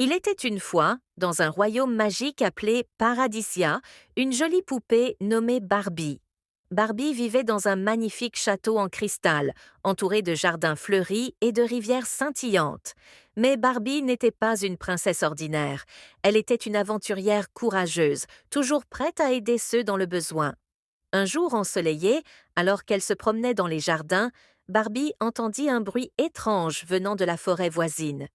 Il était une fois, dans un royaume magique appelé Paradisia, une jolie poupée nommée Barbie. Barbie vivait dans un magnifique château en cristal, entouré de jardins fleuris et de rivières scintillantes. Mais Barbie n'était pas une princesse ordinaire. Elle était une aventurière courageuse, toujours prête à aider ceux dans le besoin. Un jour ensoleillé, alors qu'elle se promenait dans les jardins, Barbie entendit un bruit étrange venant de la forêt voisine.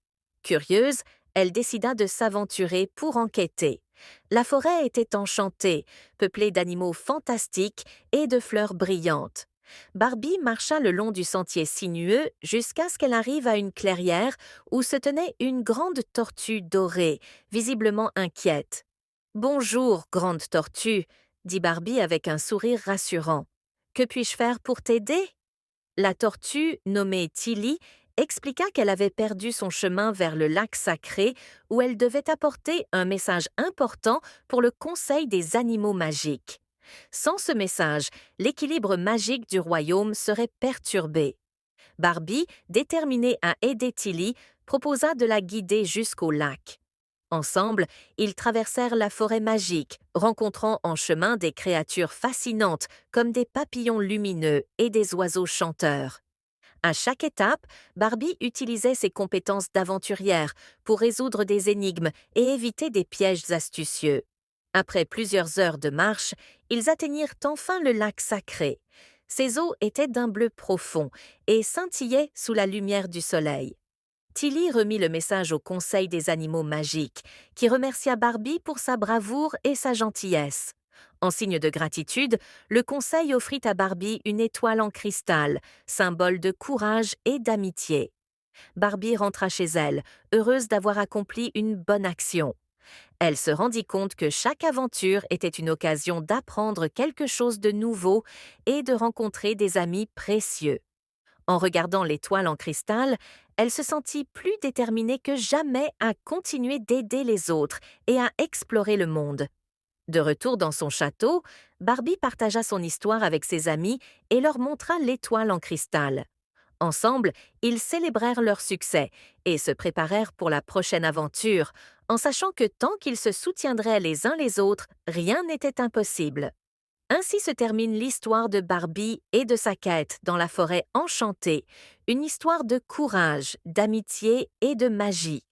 Curieuse, elle décida de s'aventurer pour enquêter. La forêt était enchantée, peuplée d'animaux fantastiques et de fleurs brillantes. Barbie marcha le long du sentier sinueux jusqu'à ce qu'elle arrive à une clairière où se tenait une grande tortue dorée, visiblement inquiète. Bonjour, grande tortue, dit Barbie avec un sourire rassurant. Que puis-je faire pour t'aider? La tortue, nommée Tilly, expliqua qu'elle avait perdu son chemin vers le lac sacré où elle devait apporter un message important pour le Conseil des animaux magiques. Sans ce message, l'équilibre magique du royaume serait perturbé. Barbie, déterminée à aider Tilly, proposa de la guider jusqu'au lac. Ensemble, ils traversèrent la forêt magique, rencontrant en chemin des créatures fascinantes comme des papillons lumineux et des oiseaux chanteurs. À chaque étape, Barbie utilisait ses compétences d'aventurière pour résoudre des énigmes et éviter des pièges astucieux. Après plusieurs heures de marche, ils atteignirent enfin le lac sacré. Ses eaux étaient d'un bleu profond et scintillaient sous la lumière du soleil. Tilly remit le message au Conseil des animaux magiques, qui remercia Barbie pour sa bravoure et sa gentillesse. En signe de gratitude, le Conseil offrit à Barbie une étoile en cristal, symbole de courage et d'amitié. Barbie rentra chez elle, heureuse d'avoir accompli une bonne action. Elle se rendit compte que chaque aventure était une occasion d'apprendre quelque chose de nouveau et de rencontrer des amis précieux. En regardant l'étoile en cristal, elle se sentit plus déterminée que jamais à continuer d'aider les autres et à explorer le monde. De retour dans son château, Barbie partagea son histoire avec ses amis et leur montra l'étoile en cristal. Ensemble, ils célébrèrent leur succès et se préparèrent pour la prochaine aventure, en sachant que tant qu'ils se soutiendraient les uns les autres, rien n'était impossible. Ainsi se termine l'histoire de Barbie et de sa quête dans la forêt enchantée, une histoire de courage, d'amitié et de magie.